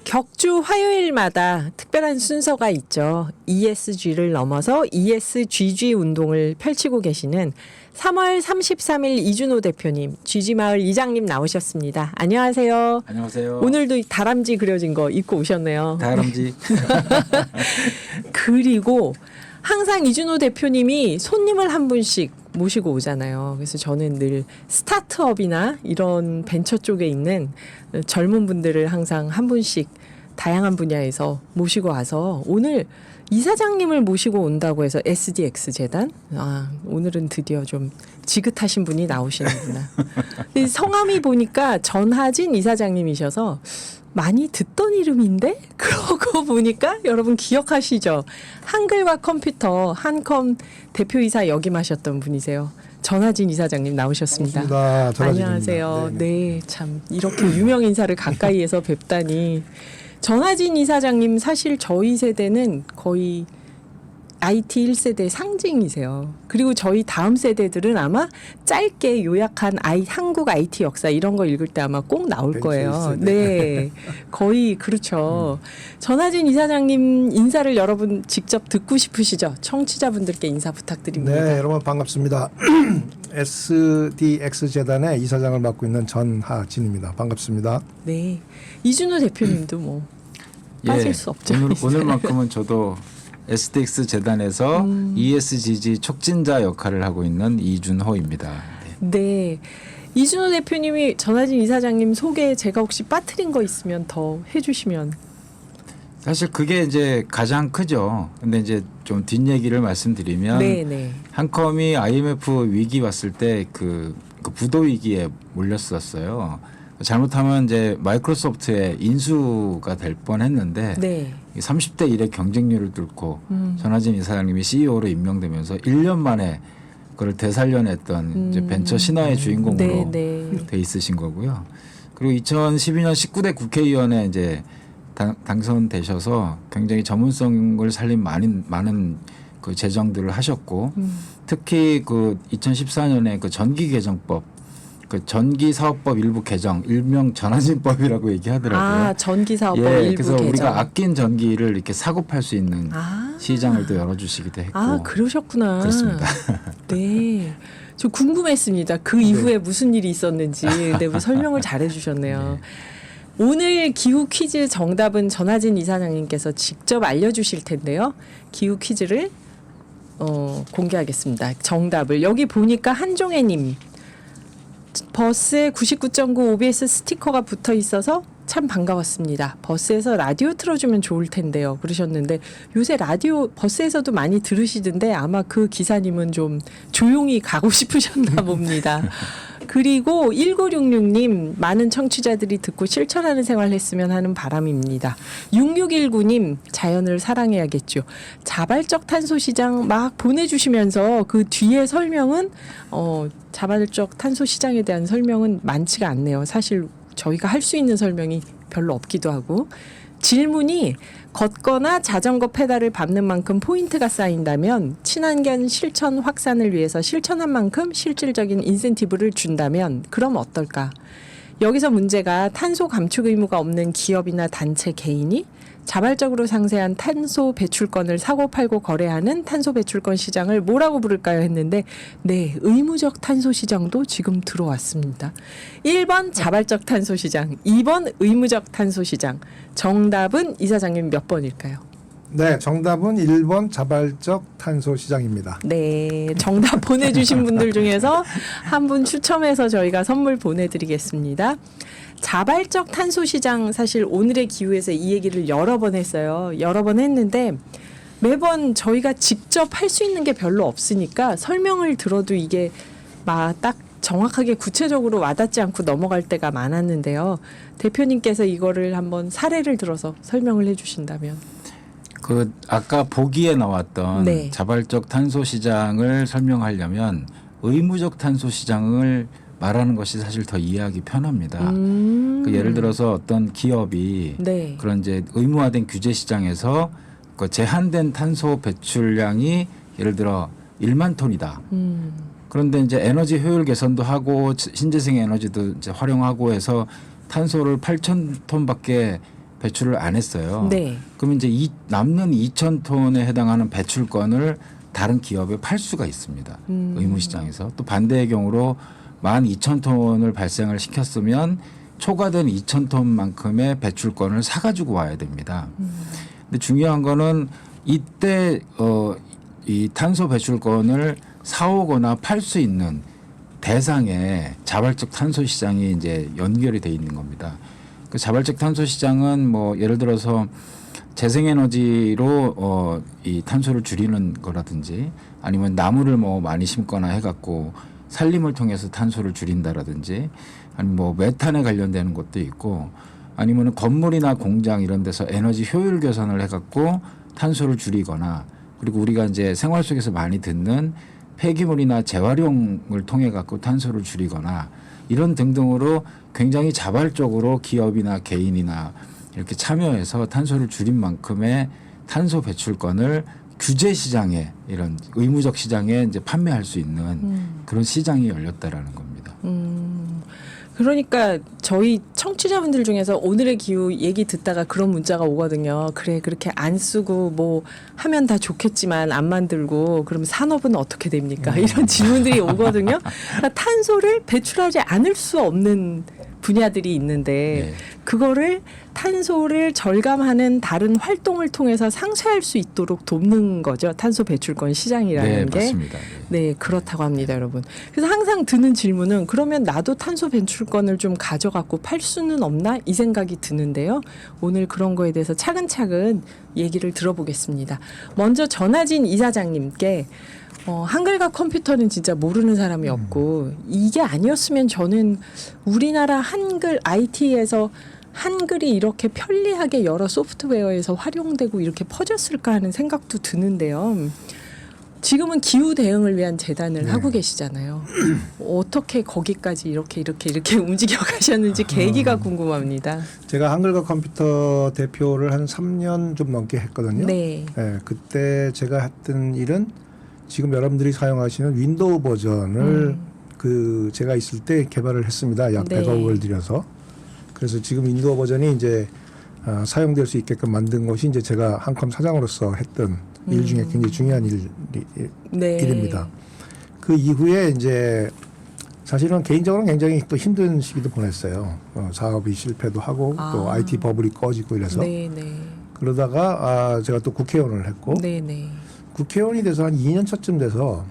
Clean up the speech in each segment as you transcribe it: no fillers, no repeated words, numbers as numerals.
격주 화요일마다 특별한 순서가 있죠. ESG를 넘어서 ESGG 운동을 펼치고 계시는 3월 33일 이준호 대표님, GG마을 이장님 나오셨습니다. 안녕하세요. 안녕하세요. 오늘도 다람쥐 그려진 거 입고 오셨네요. 다람쥐. 그리고 항상 이준호 대표님이 손님을 한 분씩 모시고 오잖아요. 그래서 저는 늘 스타트업이나 이런 벤처 쪽에 있는 젊은 분들을 항상 한 분씩 다양한 분야에서 모시고 와서 오늘 이사장님을 모시고 온다고 해서 SDX 재단? 오늘은 드디어 좀 지긋하신 분이 나오시는구나. 성함이 보니까 전하진 이사장님이셔서 많이 듣던 이름인데? 그러고 보니까 여러분 기억하시죠? 한글과 컴퓨터 한컴 대표이사 역임하셨던 분이세요. 전하진 이사장님 나오셨습니다. 반갑습니다. 안녕하세요. 네, 참 이렇게 유명 인사를 가까이에서 뵙다니. 전하진 이사장님 사실 저희 세대는 거의 IT 1세대 상징이세요. 그리고 저희 다음 세대들은 아마 짧게 요약한 한국 IT 역사 이런 거 읽을 때 아마 꼭 나올 거예요. 1세대. 네, 거의 그렇죠. 전하진 이사장님 인사를 여러분 직접 듣고 싶으시죠? 청취자분들께 인사 부탁드립니다. 네, 여러분 반갑습니다. SDX 재단의 이사장을 맡고 있는 전하진입니다. 반갑습니다. 네, 이준호 대표님도 뭐 빠질 수 없죠. 오늘만큼은 저도 SDX 재단에서 ESGG 촉진자 역할을 하고 있는 이준호입니다. 네. 이준호 대표님이 전하진 이사장님 소개 제가 혹시 빠뜨린 거 있으면 더 해주시면. 사실 그게 이제 가장 크죠. 근데 이제 좀 뒷얘기를 말씀드리면 네네. 한컴이 IMF 위기 왔을 때 그 부도 위기에 몰렸었어요. 잘못하면 이제 마이크로소프트의 인수가 될 뻔했는데 네. 30대 1의 경쟁률을 뚫고 전하진 이사장님이 CEO로 임명되면서 1년 만에 그걸 되살려냈던 이제 벤처 신화의 주인공으로 돼 있으신 거고요. 그리고 2012년 19대 국회의원에 이제 당선되셔서 굉장히 전문성을 살린 많은 그 제정들을 하셨고 특히 그 2014년에 그 전기개정법 그 전기사업법 일부 개정, 일명 전환진법이라고 얘기하더라고요. 전기사업법 일부 그래서 개정. 우리가 아낀 전기를 이렇게 사고 팔 수 있는 시장을 또 열어주시기도 했고. 그러셨구나. 그렇습니다. 네. 저 궁금했습니다. 그 이후에 무슨 일이 있었는지. 근데 뭐 설명을 잘 해주셨네요. 네. 오늘 기후 퀴즈 정답은 전하진 이사장님께서 직접 알려주실 텐데요. 기후 퀴즈를 공개하겠습니다. 정답을. 여기 보니까 한종애님. 버스에 99.9 OBS 스티커가 붙어 있어서 참 반가웠습니다. 버스에서 라디오 틀어주면 좋을 텐데요. 그러셨는데 요새 라디오 버스에서도 많이 들으시던데 아마 그 기사님은 좀 조용히 가고 싶으셨나 봅니다. 그리고 1966님 많은 청취자들이 듣고 실천하는 생활을 했으면 하는 바람입니다. 6619님 자연을 사랑해야겠죠. 자발적 탄소 시장 막 보내주시면서 그 뒤에 설명은 자발적 탄소 시장에 대한 설명은 많지가 않네요. 사실 저희가 할 수 있는 설명이 별로 없기도 하고 질문이 걷거나 자전거 페달을 밟는 만큼 포인트가 쌓인다면 친환경 실천 확산을 위해서 실천한 만큼 실질적인 인센티브를 준다면 그럼 어떨까? 여기서 문제가 탄소 감축 의무가 없는 기업이나 단체 개인이 자발적으로 상세한 탄소 배출권을 사고 팔고 거래하는 탄소 배출권 시장을 뭐라고 부를까요 했는데 네, 의무적 탄소 시장도 지금 들어왔습니다. 1번 자발적 탄소 시장, 2번 의무적 탄소 시장. 정답은 이사장님 몇 번일까요? 네, 정답은 1번 자발적 탄소 시장입니다. 네, 정답 보내주신 분들 중에서 한 분 추첨해서 저희가 선물 보내드리겠습니다. 자발적 탄소 시장 사실 오늘의 기후에서 이 얘기를 여러 번 했어요. 여러 번 했는데 매번 저희가 직접 할 수 있는 게 별로 없으니까 설명을 들어도 이게 막 딱 정확하게 구체적으로 와닿지 않고 넘어갈 때가 많았는데요. 대표님께서 이거를 한번 사례를 들어서 설명을 해주신다면. 그 아까 보기에 나왔던 네. 자발적 탄소 시장을 설명하려면 의무적 탄소 시장을 말하는 것이 사실 더 이해하기 편합니다. 그 예를 들어서 어떤 기업이 네. 그런 이제 의무화된 규제 시장에서 그 제한된 탄소 배출량이 예를 들어 1만 톤이다. 그런데 이제 에너지 효율 개선도 하고 신재생 에너지도 이제 활용하고 해서 탄소를 8,000톤밖에 배출을 안 했어요. 네. 그럼 이제 이 남는 2,000톤에 해당하는 배출권을 다른 기업에 팔 수가 있습니다. 의무시장에서. 또 반대의 경우로 12,000톤을 발생을 시켰으면 초과된 2,000톤만큼의 배출권을 사가지고 와야 됩니다. 근데 중요한 거는 이때 이 탄소 배출권을 사오거나 팔 수 있는 대상에 자발적 탄소 시장이 이제 연결이 돼 있는 겁니다. 그 자발적 탄소 시장은 뭐 예를 들어서 재생에너지로 이 탄소를 줄이는 거라든지 아니면 나무를 뭐 많이 심거나 해갖고 산림을 통해서 탄소를 줄인다라든지 아니면 뭐 메탄에 관련되는 것도 있고 아니면 건물이나 공장 이런 데서 에너지 효율 개선을 해갖고 탄소를 줄이거나 그리고 우리가 이제 생활 속에서 많이 듣는 폐기물이나 재활용을 통해 갖고 탄소를 줄이거나 이런 등등으로 굉장히 자발적으로 기업이나 개인이나 이렇게 참여해서 탄소를 줄인 만큼의 탄소 배출권을 규제 시장에 이런 의무적 시장에 이제 판매할 수 있는 그런 시장이 열렸다라는 겁니다. 그러니까 저희 청취자분들 중에서 오늘의 기후 얘기 듣다가 그런 문자가 오거든요. 그래 그렇게 안 쓰고 뭐 하면 다 좋겠지만 안 만들고 그럼 산업은 어떻게 됩니까? 이런 질문들이 오거든요. 그러니까 탄소를 배출하지 않을 수 없는 분야들이 있는데 네. 그거를 탄소를 절감하는 다른 활동을 통해서 상쇄할 수 있도록 돕는 거죠. 탄소 배출권 시장이라는 네, 게. 맞습니다. 네, 그렇다고 합니다, 여러분. 그래서 항상 드는 질문은 그러면 나도 탄소 배출권을 좀 가져갖고 팔 수는 없나? 이 생각이 드는데요. 오늘 그런 거에 대해서 차근차근 얘기를 들어보겠습니다. 먼저 전하진 이사장님께 한글과 컴퓨터는 진짜 모르는 사람이 없고 이게 아니었으면 저는 우리나라 한글 IT에서 한글이 이렇게 편리하게 여러 소프트웨어에서 활용되고 이렇게 퍼졌을까 하는 생각도 드는데요. 지금은 기후 대응을 위한 재단을 네. 하고 계시잖아요. 어떻게 거기까지 이렇게 움직여 가셨는지 계기가 궁금합니다. 제가 한글과 컴퓨터 대표를 한 3년 좀 넘게 했거든요. 네. 네, 그때 제가 했던 일은 지금 여러분들이 사용하시는 윈도우 버전을 그 제가 있을 때 개발을 했습니다. 약 네. 100억을 들여서. 그래서 지금 윈도우 버전이 이제 사용될 수 있게끔 만든 것이 이제 제가 한컴 사장으로서 했던 일 중에 굉장히 중요한 네. 일입니다. 그 이후에 이제 사실은 개인적으로는 굉장히 또 힘든 시기도 보냈어요. 사업이 실패도 하고 또 IT 버블이 꺼지고 이래서 네, 네. 그러다가 제가 또 국회의원을 했고 네, 네. 국회의원이 돼서 한 2년 차쯤 돼서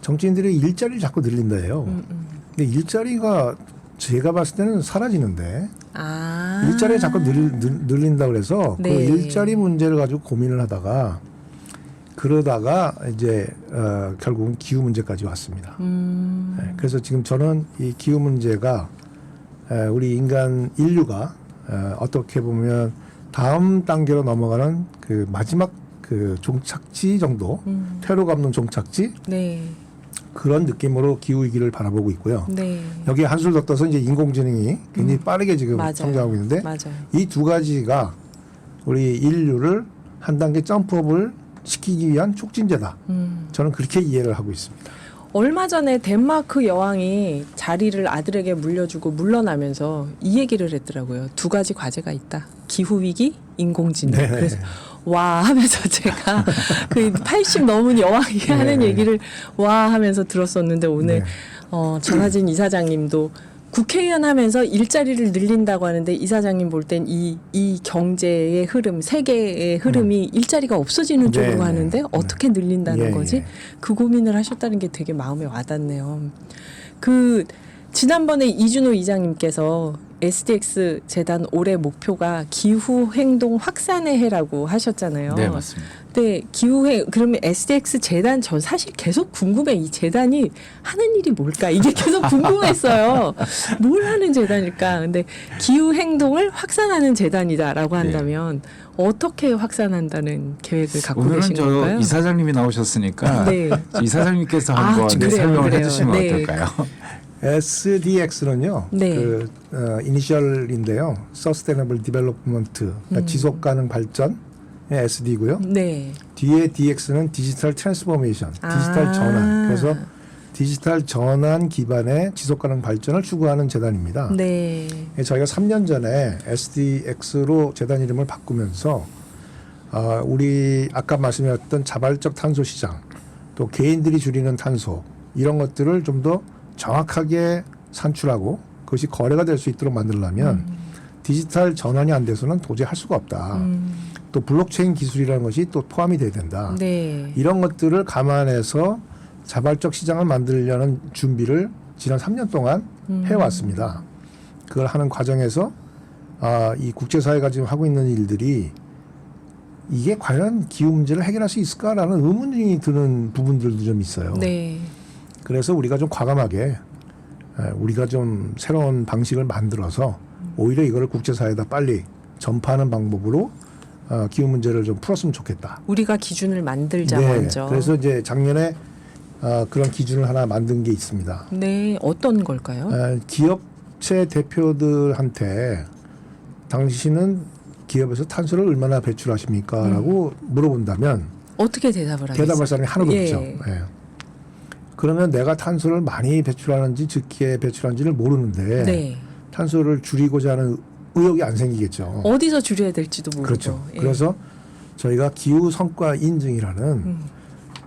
정치인들이 일자리를 자꾸 늘린다 해요. 근데 일자리가 제가 봤을 때는 사라지는데 일자리를 자꾸 늘린다 그래서 네. 그 일자리 문제를 가지고 고민을 하다가 그러다가 이제 결국은 기후 문제까지 왔습니다. 네, 그래서 지금 저는 이 기후 문제가 우리 인류가 어떻게 보면 다음 단계로 넘어가는 그 마지막 그 종착지 정도, 퇴로 감는 종착지 네. 그런 느낌으로 기후 위기를 바라보고 있고요. 네. 여기에 한술 더 떠서 이제 인공지능이 굉장히 빠르게 지금 맞아요. 성장하고 있는데 맞아요. 이 두 가지가 우리 인류를 한 단계 점프업을 시키기 위한 촉진제다. 저는 그렇게 이해를 하고 있습니다. 얼마 전에 덴마크 여왕이 자리를 아들에게 물려주고 물러나면서 이 얘기를 했더라고요. 두 가지 과제가 있다. 기후 위기, 인공지능. 네. 그래서 와 하면서 제가 그 80 넘은 여왕이 네. 하는 얘기를 와 하면서 들었었는데 오늘 네. 전하진 이사장님도 국회의원 하면서 일자리를 늘린다고 하는데 이사장님 볼 땐 이 경제의 흐름, 세계의 흐름이 일자리가 없어지는 쪽으로 네, 하는데 네. 어떻게 늘린다는 예, 거지? 예. 그 고민을 하셨다는 게 되게 마음에 와닿네요. 그 지난번에 이준호 이장님께서 SDX 재단 올해 목표가 기후 행동 확산의 해라고 하셨잖아요. 네, 맞습니다. 네, 그러면 SDX 재단 전 사실 계속 궁금해. 이 재단이 하는 일이 뭘까? 이게 계속 궁금했어요. 뭘 하는 재단일까? 근데 기후 행동을 확산하는 재단이다라고 한다면 어떻게 확산한다는 계획을 갖고 오늘은 계신 저 건가요? 이사장님이 나오셨으니까 네. 이사장님께서 한번 그래요, 설명을 그래요. 해주시면 네. 어떨까요? SDX는요. 네. 그 이니셜인데요. Sustainable Development, 그러니까 지속 가능 발전의 SD고요. 네. 뒤에 DX는 디지털 트랜스포메이션, 디지털 전환. 그래서 디지털 전환 기반의 지속가능 발전을 추구하는 재단입니다. 네. 저희가 3년 전에 SDX로 재단 이름을 바꾸면서 우리 아까 말씀드렸던 자발적 탄소 시장, 또 개인들이 줄이는 탄소 이런 것들을 좀 더 정확하게 산출하고 그것이 거래가 될 수 있도록 만들려면 디지털 전환이 안 돼서는 도저히 할 수가 없다. 또 블록체인 기술이라는 것이 또 포함이 돼야 된다. 네. 이런 것들을 감안해서 자발적 시장을 만들려는 준비를 지난 3년 동안 해왔습니다. 그걸 하는 과정에서 이 국제사회가 지금 하고 있는 일들이 이게 과연 기후 문제를 해결할 수 있을까라는 의문이 드는 부분들도 좀 있어요. 네. 그래서 우리가 좀 과감하게 우리가 좀 새로운 방식을 만들어서 오히려 이거를 국제사회에다 빨리 전파하는 방법으로 기후 문제를 좀 풀었으면 좋겠다. 우리가 기준을 만들자 네. 먼저. 그래서 이제 작년에 그런 기준을 하나 만든 게 있습니다. 네, 어떤 걸까요? 기업체 대표들한테 당신은 기업에서 탄소를 얼마나 배출하십니까? 라고 물어본다면 어떻게 대답을 하겠어요? 대답할 사람이 하나도 예. 없죠. 예. 그러면 내가 탄소를 많이 배출하는지 적게 배출하는지를 모르는데 네. 탄소를 줄이고자 하는 의욕이 안 생기겠죠. 어디서 줄여야 될지도 모르고. 그렇죠. 예. 그래서 저희가 기후 성과 인증이라는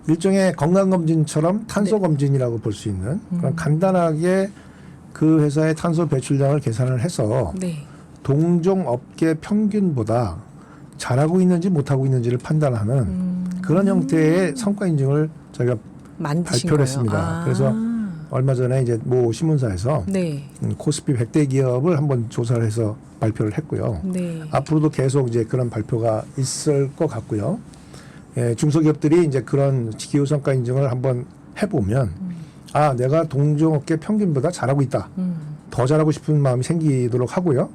일종의 건강검진처럼 탄소검진이라고 볼 수 있는 그런 간단하게 그 회사의 탄소 배출량을 계산을 해서 네. 동종 업계 평균보다 잘하고 있는지 못하고 있는지를 판단하는 그런 형태의 성과 인증을 저희가 만드신 발표를 거예요? 했습니다. 그래서 얼마 전에 이제 모 신문사에서 네. 코스피 100대 기업을 한번 조사를 해서 발표를 했고요. 네. 앞으로도 계속 이제 그런 발표가 있을 것 같고요. 예, 중소기업들이 이제 그런 기후 성과 인증을 한번 해보면 내가 동종업계 평균보다 잘하고 있다. 더 잘하고 싶은 마음이 생기도록 하고요.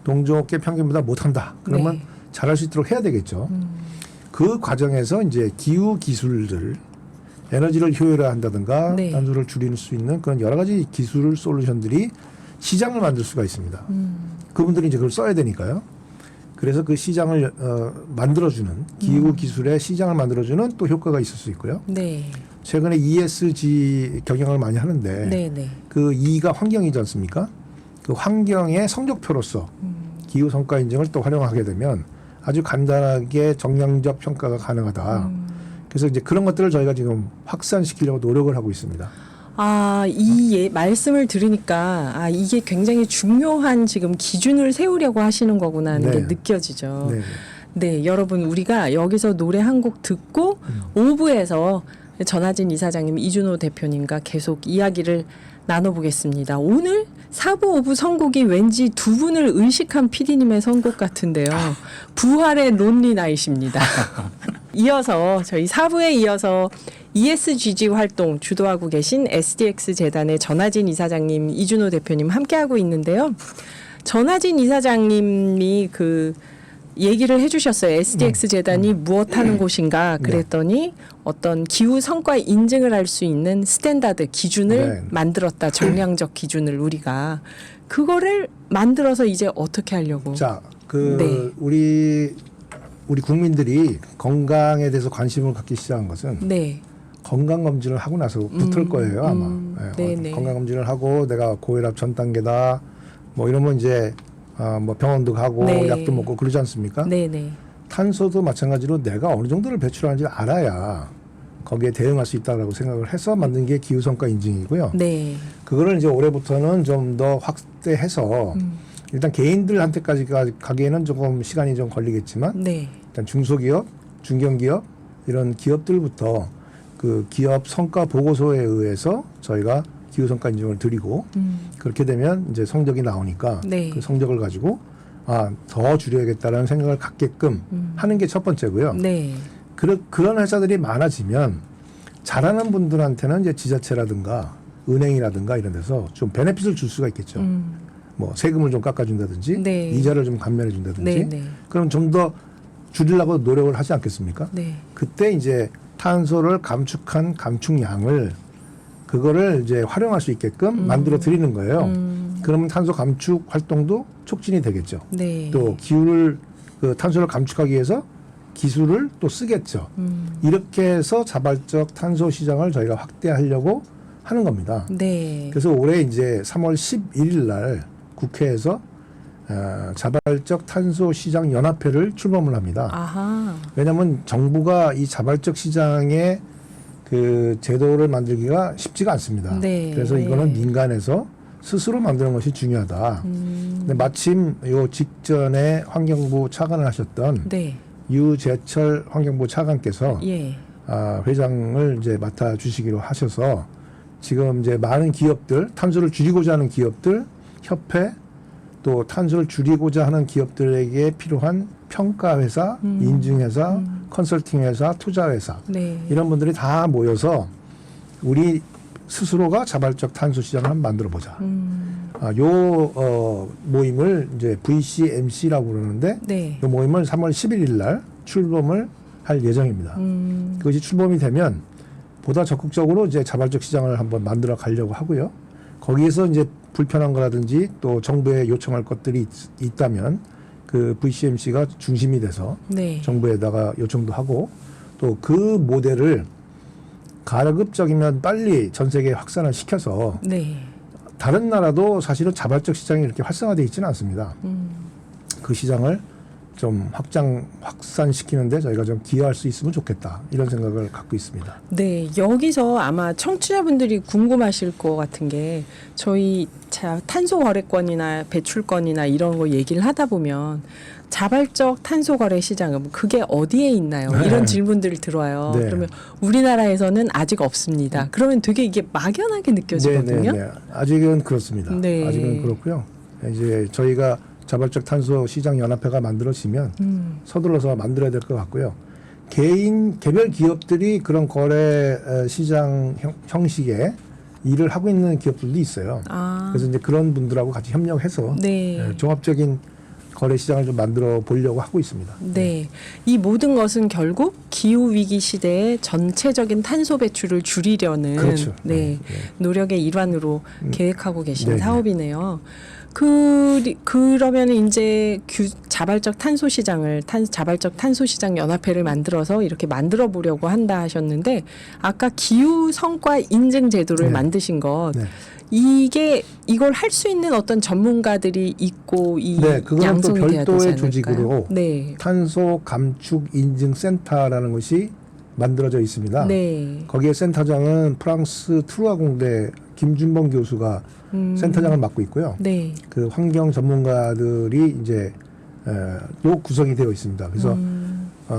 동종업계 평균보다 못한다. 그러면 네. 잘할 수 있도록 해야 되겠죠. 그 과정에서 이제 기후 기술들, 에너지를 효율화한다든가 네. 탄소를 줄일 수 있는 그런 여러 가지 기술 솔루션들이 시장을 만들 수가 있습니다. 그분들이 이제 그걸 써야 되니까요. 그래서 그 시장을 만들어주는 기후 기술의 시장을 만들어주는 또 효과가 있을 수 있고요. 네. 최근에 ESG 경영을 많이 하는데 네. 네. 그 E가 환경이지 않습니까? 그 환경의 성적표로서 기후 성과 인증을 또 활용하게 되면 아주 간단하게 정량적 평가가 가능하다. 그래서 이제 그런 것들을 저희가 지금 확산시키려고 노력을 하고 있습니다. 이 말씀을 들으니까 이게 굉장히 중요한 지금 기준을 세우려고 하시는 거구나 하는 게 네. 느껴지죠. 네. 네, 여러분 우리가 여기서 노래 한 곡 듣고 5부에서 전하진 이사장님, 이준호 대표님과 계속 이야기를 나눠보겠습니다. 오늘 4부, 5부 선곡이 왠지 두 분을 의식한 PD님의 선곡 같은데요. 부활의 론리 나잇입니다. 이어서 저희 4부에 이어서 ESGG 활동 주도하고 계신 SDX 재단의 전하진 이사장님, 이준호 대표님 함께하고 있는데요. 전하진 이사장님이 그 얘기를 해주셨어요. SDX 재단이 무엇 하는 곳인가 그랬더니 어떤 기후 성과 인증을 할 수 있는 스탠다드 기준을 만들었다. 정량적 기준을 우리가 그거를 만들어서 이제 어떻게 하려고? 자, 네. 우리 국민들이 건강에 대해서 관심을 갖기 시작한 것은 네. 건강 검진을 하고 나서 붙을 거예요 아마. 네네. 건강 검진을 하고 내가 고혈압 전 단계다 뭐 이러면 이제 뭐 병원도 가고 네. 약도 먹고 그러지 않습니까? 네네. 탄소도 마찬가지로 내가 어느 정도를 배출하는지 알아야 거기에 대응할 수 있다고 생각을 해서 만든 게 기후 성과 인증이고요. 네. 그거를 이제 올해부터는 좀 더 확대해서 일단 개인들한테까지 가기에는 조금 시간이 좀 걸리겠지만 네. 일단 중소기업, 중견기업 이런 기업들부터 그 기업 성과 보고서에 의해서 저희가 기후 성과 인증을 드리고 그렇게 되면 이제 성적이 나오니까 네. 그 성적을 가지고 더 줄여야겠다라는 생각을 갖게끔 하는 게 첫 번째고요. 네. 그런 회사들이 많아지면 잘하는 분들한테는 이제 지자체라든가 은행이라든가 이런 데서 좀 베네핏을 줄 수가 있겠죠. 뭐 세금을 좀 깎아준다든지 네. 이자를 좀 감면해준다든지 네. 네. 그럼 좀 더 줄이려고 노력을 하지 않겠습니까? 네. 그때 이제 탄소를 감축한 감축량을 그거를 이제 활용할 수 있게끔 만들어 드리는 거예요. 그러면 탄소 감축 활동도 촉진이 되겠죠. 네. 또 탄소를 감축하기 위해서 기술을 또 쓰겠죠. 이렇게 해서 자발적 탄소 시장을 저희가 확대하려고 하는 겁니다. 네. 그래서 올해 이제 3월 11일 날 국회에서 자발적 탄소 시장 연합회를 출범을 합니다. 아하. 왜냐하면 정부가 이 자발적 시장의 그 제도를 만들기가 쉽지가 않습니다. 네. 그래서 이거는 민간에서 스스로 만드는 것이 중요하다. 근데 마침 요 직전에 환경부 차관을 하셨던 네. 유재철 환경부 차관께서 예. 회장을 이제 맡아 주시기로 하셔서 지금 이제 많은 기업들, 탄소를 줄이고자 하는 기업들, 협회, 또 탄소를 줄이고자 하는 기업들에게 필요한 평가회사, 인증회사, 컨설팅회사, 투자회사 네. 이런 분들이 다 모여서 우리 스스로가 자발적 탄소 시장을 한번 만들어 보자. 모임을 이제 VCMC라고 그러는데 네. 이 모임을 3월 11일 날 출범을 할 예정입니다. 그것이 출범이 되면 보다 적극적으로 이제 자발적 시장을 한번 만들어 가려고 하고요. 거기에서 이제 불편한 거라든지 또 정부에 요청할 것들이 있다면 그 VCMC가 중심이 돼서 네. 정부에다가 요청도 하고 또 그 모델을 가급적이면 빨리 전 세계에 확산을 시켜서 네. 다른 나라도 사실은 자발적 시장이 이렇게 활성화되어 있지는 않습니다. 그 시장을 좀 확산시키는데 저희가 좀 기여할 수 있으면 좋겠다 이런 생각을 갖고 있습니다. 네, 여기서 아마 청취자분들이 궁금하실 것 같은 게 저희 탄소 거래권이나 배출권이나 이런 거 얘기를 하다 보면 자발적 탄소 거래 시장은 그게 어디에 있나요? 이런 질문들을 들어요. 네. 그러면 우리나라에서는 아직 없습니다. 그러면 되게 이게 막연하게 느껴지거든요. 네. 아직은 그렇습니다. 네. 아직은 그렇고요. 이제 저희가 자발적 탄소 시장 연합회가 만들어지면 서둘러서 만들어야 될 것 같고요. 개별 기업들이 그런 거래 시장 형식의 일을 하고 있는 기업들도 있어요. 아, 그래서 이제 그런 분들하고 같이 협력해서 네. 종합적인 거래 시장을 좀 만들어 보려고 하고 있습니다. 네. 이 모든 것은 결국 기후 위기 시대에 전체적인 탄소 배출을 줄이려는 그렇죠. 네, 노력의 일환으로 계획하고 계신 네네. 사업이네요. 그러면 이제 자발적 탄소 시장을 자발적 탄소 시장 연합회를 만들어서 이렇게 만들어 보려고 한다 하셨는데 아까 기후 성과 인증 제도를 네. 만드신 것 네. 이걸 할 수 있는 어떤 전문가들이 있고 이 네, 그거는 또 양성이 돼야 되지 별도의 않을까요? 조직으로 네. 탄소 감축 인증 센터라는 것이 만들어져 있습니다. 네. 거기에 센터장은 프랑스 트루아 공대 김준범 교수가 센터장을 맡고 있고요. 네. 그 환경 전문가들이 이제 요 구성이 되어 있습니다. 그래서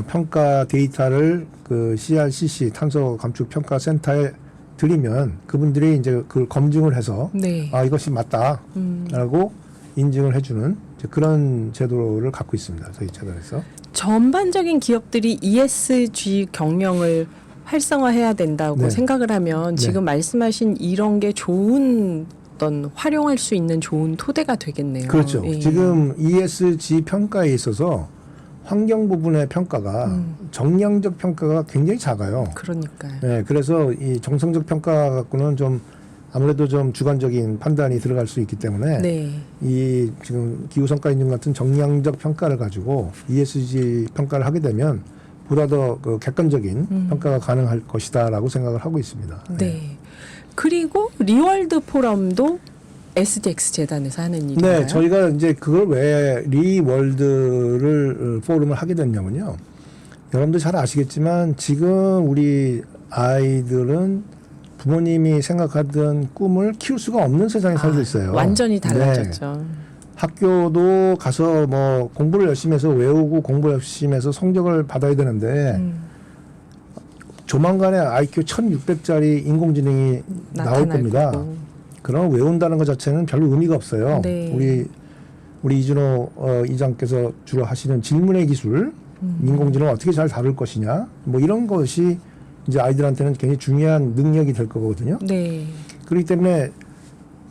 평가 데이터를 그 CRCC 탄소 감축 평가 센터에 드리면 그분들이 이제 그걸 검증을 해서 네. 아 이것이 맞다라고 인증을 해주는 이제 그런 제도를 갖고 있습니다. 저희 재단에서. 전반적인 기업들이 ESG 경영을 활성화해야 된다고 네. 생각을 하면 네. 지금 말씀하신 이런 게 좋은 어떤 활용할 수 있는 좋은 토대가 되겠네요. 그렇죠. 예. 지금 ESG 평가에 있어서 환경 부분의 평가가 정량적 평가가 굉장히 작아요. 그러니까요. 네, 그래서 이 정성적 평가 갖고는 좀 아무래도 좀 주관적인 판단이 들어갈 수 있기 때문에 네. 이 지금 기후성과 인증 같은 정량적 평가를 가지고 ESG 평가를 하게 되면 보다 더 그 객관적인 평가가 가능할 것이다라고 생각을 하고 있습니다. 네. 그리고 리월드 포럼도 SDX 재단에서 하는 일인가요? 네, 저희가 이제 그걸 왜 리월드를 포럼을 하게 됐냐면요. 여러분들 잘 아시겠지만 지금 우리 아이들은 부모님이 생각하던 꿈을 키울 수가 없는 세상에 살고 있어요. 완전히 네. 달라졌죠. 학교도 가서 뭐 공부를 열심히 해서 외우고 공부 열심히 해서 성적을 받아야 되는데 조만간에 IQ 1600짜리 인공지능이 나올 겁니다. 거고. 그럼 외운다는 것 자체는 별로 의미가 없어요. 네. 우리 이준호 이장께서 주로 하시는 질문의 기술, 인공지능을 어떻게 잘 다룰 것이냐, 뭐 이런 것이 이제 아이들한테는 굉장히 중요한 능력이 될 거거든요. 네. 그렇기 때문에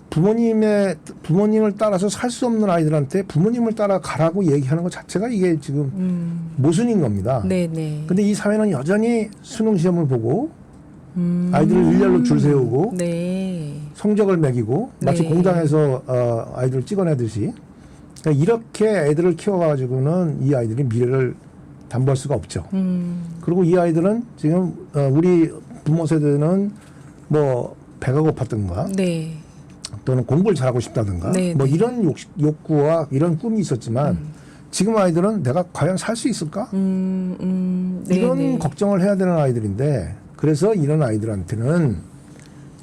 부모님을 따라서 살 수 없는 아이들한테 부모님을 따라 가라고 얘기하는 것 자체가 이게 지금 모순인 겁니다. 네네. 근데 이 사회는 여전히 수능 시험을 보고 아이들을 일렬로 줄 세우고 네. 성적을 매기고 마치 네. 공장에서 아이들을 찍어내듯이 그러니까 이렇게 애들을 키워가지고는 이 아이들이 미래를 담보할 수가 없죠. 그리고 이 아이들은 지금 우리 부모 세대는 뭐 배가 고팠든가 네. 또는 공부를 잘하고 싶다든가 네, 뭐 네. 이런 욕구와 이런 꿈이 있었지만 지금 아이들은 내가 과연 살 수 있을까? 네, 이런 네. 걱정을 해야 되는 아이들인데 그래서 이런 아이들한테는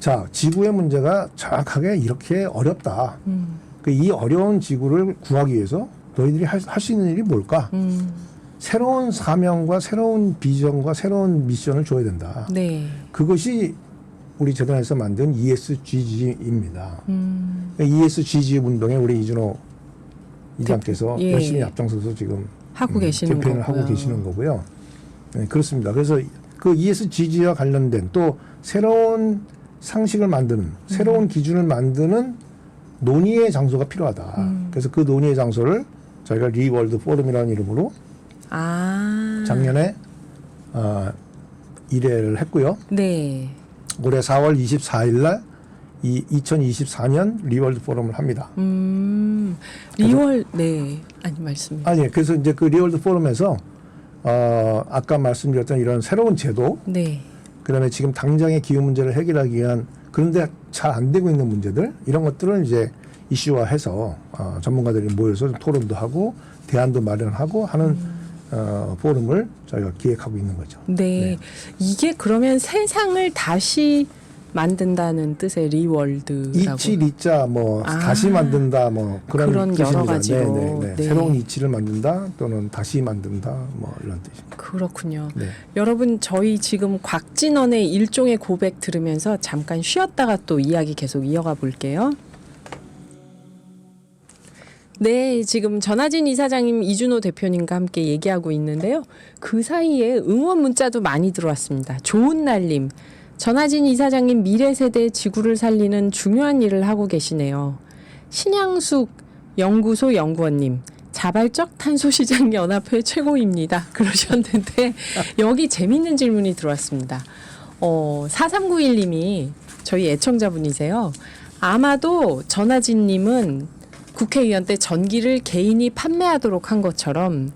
자 지구의 문제가 정확하게 이렇게 어렵다. 이 어려운 지구를 구하기 위해서 너희들이 할 수 있는 일이 뭘까? 새로운 사명과 새로운 비전과 새로운 미션을 줘야 된다. 네. 그것이 우리 재단에서 만든 ESGG입니다. ESGG 운동에 우리 이준호 이장께서 예. 열심히 앞장서서 지금 하고 계시는 캠페인을 거고요. 하고 계시는 거고요. 네, 그렇습니다. 그래서 그 ESGG와 관련된 또 새로운 상식을 만드는 새로운 기준을 만드는 논의의 장소가 필요하다. 그래서 그 논의의 장소를 저희가 리월드 포럼이라는 이름으로 작년에 1회를 했고요. 네. 올해 4월 24일 날 2024년 리월드 포럼을 합니다. 리월 네. 아니 말씀. 아니 그래서 이제 그 리월드 포럼에서 아까 말씀드렸던 이런 새로운 제도, 네. 그다음에 지금 당장의 기후 문제를 해결하기 위한 그런데 잘 안 되고 있는 문제들 이런 것들을 이제 이슈화해서 전문가들이 모여서 좀 토론도 하고 대안도 마련하고 하는 포럼을 저희가 기획하고 있는 거죠. 네. 이게 그러면 세상을 다시 만든다는 뜻의 리월드라고. 이치 리자 뭐 다시 만든다 뭐 그런 뜻입니다. 여러 가지로. 네. 네. 새로운 이치를 만든다 또는 다시 만든다 뭐 이런 뜻입니다. 그렇군요. 네. 여러분 저희 지금 곽진원의 일종의 고백 들으면서 잠깐 쉬었다가 또 이야기 계속 이어가 볼게요. 네, 지금 전하진 이사장님, 이준호 대표님과 함께 얘기하고 있는데요. 그 사이에 응원 문자도 많이 들어왔습니다. 좋은 날님, 전하진 이사장님 미래 세대 지구를 살리는 중요한 일을 하고 계시네요. 신양숙 연구소 연구원님, 자발적 탄소시장 연합회 최고입니다. 그러셨는데 여기 재밌는 질문이 들어왔습니다. 4391님이 저희 애청자분이세요. 아마도 전하진님은 국회의원 때 전기를 개인이 판매하도록 한 것처럼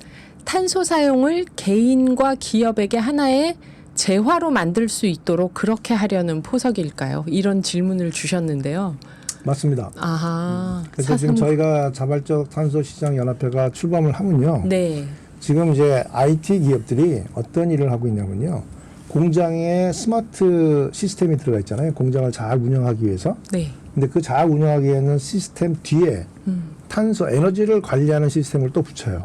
탄소 사용을 개인과 기업에게 하나의 재화로 만들 수 있도록 그렇게 하려는 포석일까요? 이런 질문을 주셨는데요. 맞습니다. 아하. 그래서 지금 저희가 자발적 탄소 시장 연합회가 출범을 하면요. 네. 지금 이제 IT 기업들이 어떤 일을 하고 있냐면요. 공장에 스마트 시스템이 들어가 있잖아요. 공장을 잘 운영하기 위해서. 네. 근데 그 잘 운영하기에는 시스템 뒤에 탄소 에너지를 관리하는 시스템을 또 붙여요.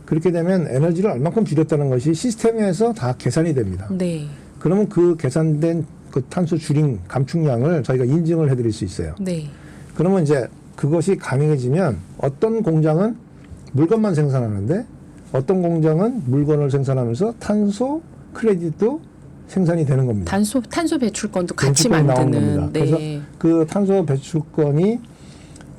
그렇게 되면 에너지를 얼마큼 줄였다는 것이 시스템에서 다 계산이 됩니다. 네. 그러면 그 계산된 그 탄소 줄인 감축량을 저희가 인증을 해드릴 수 있어요. 네. 그러면 이제 그것이 가능해지면 어떤 공장은 물건만 생산하는데 어떤 공장은 물건을 생산하면서 탄소 크레딧도 생산이 되는 겁니다. 탄소 배출권도 같이 배출권이 나오는 만드는. 겁니다. 네. 그래서 그 탄소 배출권이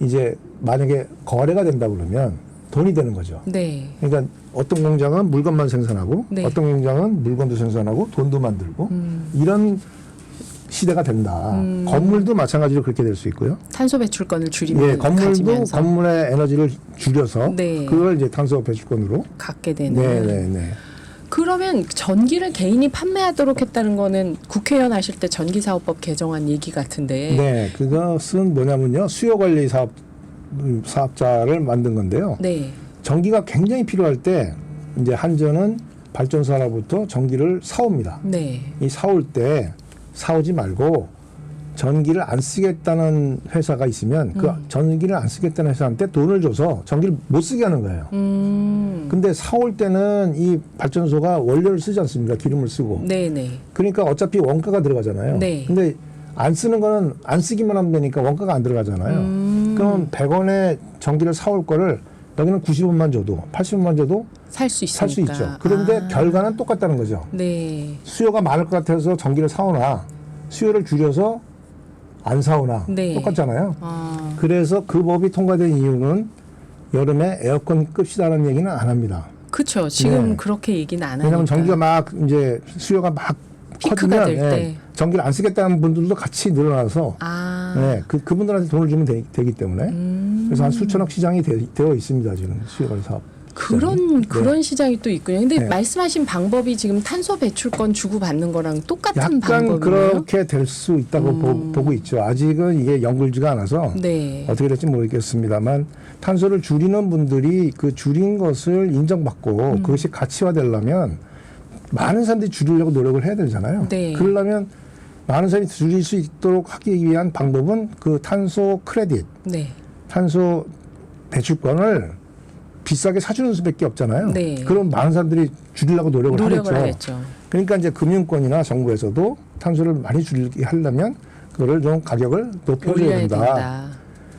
이제 만약에 거래가 된다 그러면 돈이 되는 거죠. 네. 그러니까 어떤 공장은 물건만 생산하고 네. 어떤 공장은 물건도 생산하고 돈도 만들고 이런 시대가 된다. 건물도 마찬가지로 그렇게 될 수 있고요. 탄소 배출권을 줄이면 예, 건물도 가지면서 건물의 에너지를 줄여서 네. 그걸 이제 탄소 배출권으로. 갖게 되는. 네. 그러면 전기를 개인이 판매하도록 했다는 거는 국회의원 하실 때 전기사업법 개정안 얘기 같은데. 네, 그것은 뭐냐면요. 수요관리 사업자를 만든 건데요. 네. 전기가 굉장히 필요할 때 이제 한전은 발전소로부터 전기를 사옵니다. 네. 이 사올 때 사오지 말고 전기를 안 쓰겠다는 회사가 있으면 그 전기를 안 쓰겠다는 회사한테 돈을 줘서 전기를 못 쓰게 하는 거예요. 근데 사올 때는 이 발전소가 원료를 쓰지 않습니까? 기름을 쓰고. 네네. 그러니까 어차피 원가가 들어가잖아요. 네. 근데 안 쓰는 거는 안 쓰기만 하면 되니까 원가가 안 들어가잖아요. 그럼 100원에 전기를 사올 거를 여기는 90원만 줘도 80원만 줘도 살 수 있으니까. 살 수 있죠. 그런데 결과는 똑같다는 거죠. 네. 수요가 많을 것 같아서 전기를 사오나 수요를 줄여서 안 사오나 네. 똑같잖아요. 그래서 그 법이 통과된 이유는 여름에 에어컨 끕시다라는 얘기는 안 합니다. 그렇죠. 지금 네. 그렇게 얘기는 안 하니까. 왜냐하면 전기가 막 이제 수요가 막 피크가 커지면 될 때. 전기를 안 쓰겠다는 분들도 같이 늘어나서 아. 그분들한테 돈을 주면 되기 때문에 그래서 한 수천억 시장이 되어 있습니다. 지금 수요관리 사업. 그런 시장이 또 있군요. 근데 네. 말씀하신 방법이 지금 탄소 배출권 주고 받는 거랑 똑같은 약간 방법이에요. 그렇게 될 수 있다고 보고 있죠. 아직은 이게 연결지가 않아서 네. 어떻게 될지 모르겠습니다만 탄소를 줄이는 분들이 그 줄인 것을 인정받고 그것이 가치화되려면 많은 사람들이 줄이려고 노력을 해야 되잖아요. 네. 그러려면 많은 사람이 줄일 수 있도록 하기 위한 방법은 그 탄소 크레딧, 네. 탄소 배출권을 비싸게 사주는 수밖에 없잖아요. 네. 그럼 많은 사람들이 줄이려고 노력을 하겠죠. 하겠죠. 그러니까 이제 금융권이나 정부에서도 탄소를 많이 줄이게 하려면 그거를 좀 가격을 높여줘야 올려야 된다.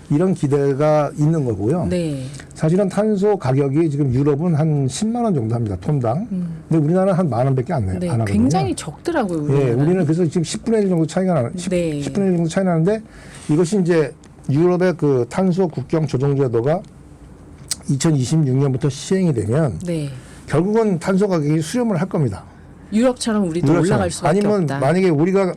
이런 기대가 있는 거고요. 네. 사실은 탄소 가격이 지금 유럽은 한 10만 원 정도 합니다. 톤당. 근데 우리나라는 한 만 원밖에 안 네. 하거든요. 굉장히 적더라고요. 예, 우리는 그래서 지금 10분의 1 정도 차이가 나는 10분의 1 정도 차이 나는데 이것이 이제 유럽의 그 탄소 국경 조정 제도가 2026년부터 시행이 되면 네. 결국은 탄소 가격이 수렴을 할 겁니다. 유럽처럼 우리도 유럽처럼. 올라갈 수밖에 아니면 없다. 만약에 우리가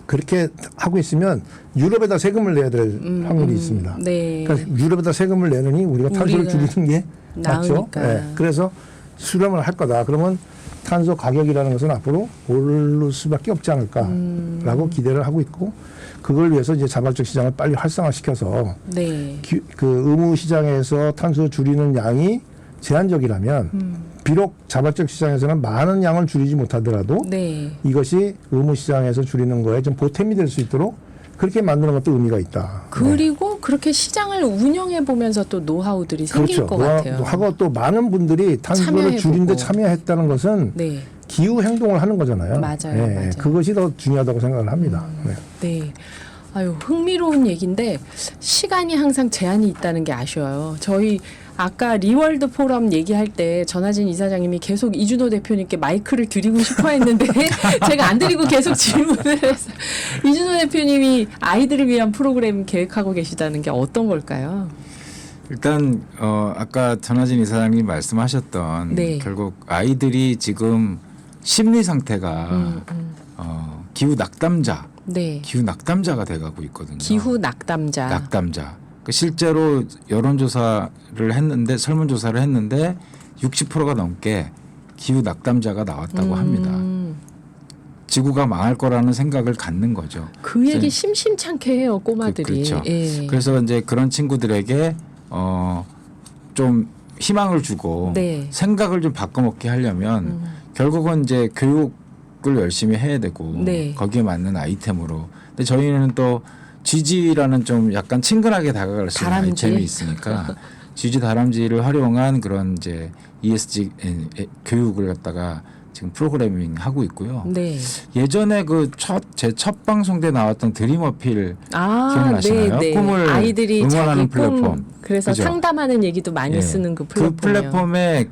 그렇게 하고 있으면 유럽에다 세금을 내야 될 확률이 있습니다. 네. 그러니까 유럽에다 세금을 내느니 우리가 탄소를 우리가 줄이는 게 맞죠. 나으니까. 네. 그래서 수렴을 할 거다. 그러면 탄소 가격이라는 것은 앞으로 오를 수밖에 없지 않을까라고 기대를 하고 있고 그걸 위해서 이제 자발적 시장을 빨리 활성화시켜서 네. 그 의무 시장에서 탄소 줄이는 양이 제한적이라면 비록 자발적 시장에서는 많은 양을 줄이지 못하더라도 네. 이것이 의무 시장에서 줄이는 거에 좀 보탬이 될 수 있도록 그렇게 만드는 것도 의미가 있다. 그리고 그렇게 시장을 운영해 보면서 또 노하우들이 생길 그렇죠. 것 같아요. 하고 또 많은 분들이 탄소를 참여해보고. 줄이는데 참여했다는 것은 네. 기후 행동을 하는 거잖아요. 맞아요. 예, 맞아요. 그것이 더 중요하다고 생각을 합니다. 네. 네. 아유, 흥미로운 얘기인데 시간이 항상 제한이 있다는 게 아쉬워요. 저희 아까 리월드 포럼 얘기할 때 전하진 이사장님이 계속 이준호 대표님께 마이크를 드리고 싶어 했는데 제가 안 드리고 계속 질문을 했어요. 이준호 대표님이 아이들을 위한 프로그램 계획하고 계시다는 게 어떤 걸까요? 일단 아까 전하진 이사장님 말씀하셨던 네. 결국 아이들이 지금 심리 상태가 기후 낙담자, 네. 기후 낙담자가 돼가고 있거든요. 기후 낙담자. 낙담자. 실제로 여론조사를 했는데 설문조사를 했는데 60%가 넘게 기후 낙담자가 나왔다고 합니다. 지구가 망할 거라는 생각을 갖는 거죠. 그 얘기 심심찮게 해요, 꼬마들이. 그렇죠. 예. 그래서 이제 그런 친구들에게 좀 희망을 주고 네. 생각을 좀 바꿔먹게 하려면 결국은 이제 교육을 열심히 해야 되고 네. 거기에 맞는 아이템으로. 근데 저희는 또 GG라는 좀 약간 친근하게 다가갈 수 있는 다람쥐? 아이템이 있으니까 GG 다람쥐를 활용한 그런 이제 ESG 교육을 갖다가 지금 프로그래밍 하고 있고요. 네. 예전에 제 첫 방송 때 나왔던 드림 어필 기억나시나요? 네, 네. 꿈을 아이들이 응원하는 자기 꿈, 플랫폼. 그래서 그죠? 상담하는 얘기도 많이 예. 쓰는 그 그 플랫폼이요. 플랫폼에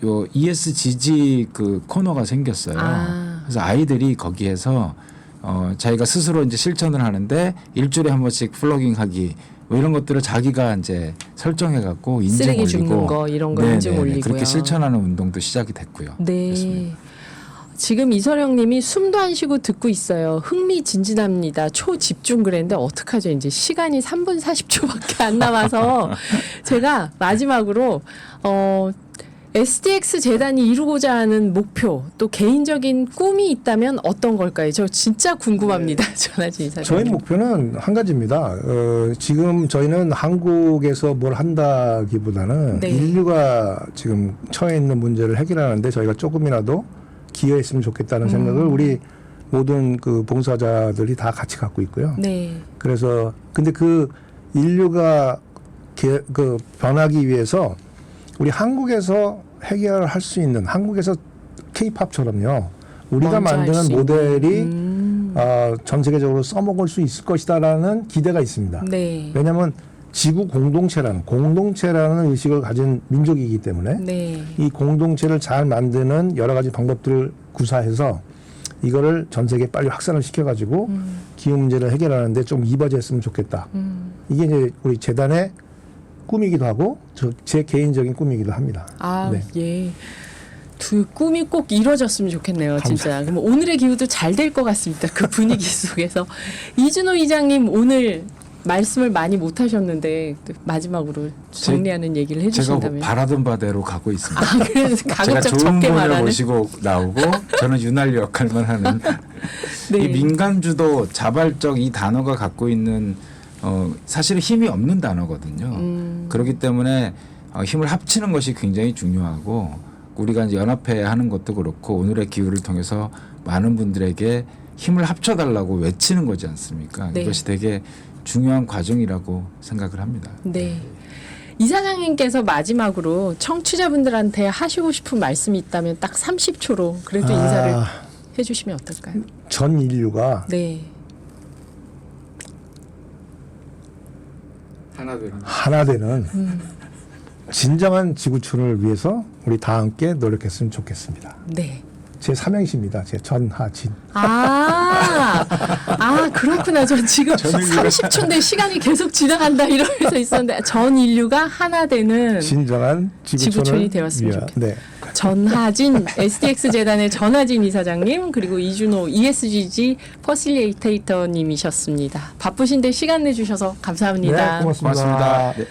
요 ESGG 그 코너가 생겼어요. 그래서 아이들이 거기에서 자기가 스스로 이제 실천을 하는데 일주일에 한 번씩 플러깅하기 뭐 이런 것들을 자기가 이제 설정해 갖고 인증 쓰레기 올리고 줍는 거 이런 거 인증 올리고요. 그렇게 실천하는 운동도 시작이 됐고요. 네. 그렇습니다. 지금 이서령님이 숨도 안 쉬고 듣고 있어요. 흥미진진합니다. 초집중 그랬는데 어떡하죠? 이제 시간이 3분 40초밖에 안 남아서 제가 마지막으로 SDX 재단이 이루고자 하는 목표 또 개인적인 꿈이 있다면 어떤 걸까요? 저 진짜 궁금합니다. 전하진 이사장님. 저희 목표는 한 가지입니다. 지금 저희는 한국에서 뭘 한다기보다는 네. 인류가 지금 처해 있는 문제를 해결하는데 저희가 조금이라도 기여했으면 좋겠다는 생각을 우리 모든 그 봉사자들이 다 같이 갖고 있고요. 네. 그래서 근데 그 인류가 그 변하기 위해서 우리 한국에서 해결할 수 있는 한국에서 K-팝처럼요. 우리가 먼저 할수 만드는 있는. 모델이 전 세계적으로 써먹을 수 있을 것이다라는 기대가 있습니다. 네. 왜냐하면 지구 공동체라는 의식을 가진 민족이기 때문에 네. 이 공동체를 잘 만드는 여러 가지 방법들을 구사해서 이거를 전 세계에 빨리 확산을 시켜가지고 기후 문제를 해결하는데 좀 이바지했으면 좋겠다. 이게 이제 우리 재단의 꿈이기도 하고 제 개인적인 꿈이기도 합니다. 아, 네. 예. 두 꿈이 꼭 이루어졌으면 좋겠네요, 진짜. 그럼 오늘의 기후도 잘 될 것 같습니다. 그 분위기 속에서. 이준호 이장님 오늘 말씀을 많이 못 하셨는데 마지막으로 정리하는 얘기를 제가 해주신다면. 바라던 바대로 가고 있습니다. 아, 그래서 제가 가급적 좋은 적게 분을 말하는. 모시고 나오고 저는 윤활유 역할만 하는 네. 이 민간주도 자발적 이 단어가 갖고 있는 사실은 힘이 없는 단어거든요. 그렇기 때문에 힘을 합치는 것이 굉장히 중요하고 우리가 이제 연합회 하는 것도 그렇고 오늘의 기후를 통해서 많은 분들에게 힘을 합쳐달라고 외치는 거지 않습니까? 네. 이것이 되게 중요한 과정이라고 생각을 합니다. 네. 이사장님께서 마지막으로 청취자분들한테 하시고 싶은 말씀이 있다면 딱 30초로 그래도 인사를 해주시면 어떨까요? 전 인류가 네. 하나 되는 진정한 지구촌을 위해서 우리 다 함께 노력했으면 좋겠습니다. 네. 제 삼행시입니다. 제 전하진. 그렇구나. 저 지금 30초인데 시간이 계속 지나간다 이러면서 있었는데 전 인류가 하나 되는 진정한 지구촌이 되었으면 좋겠다. 네. 전하진 SDX 재단의 전하진 이사장님 그리고 이준호 ESGG 퍼실리테이터님이셨습니다. 바쁘신데 시간 내주셔서 감사합니다. 네, 고맙습니다. 고맙습니다. 네.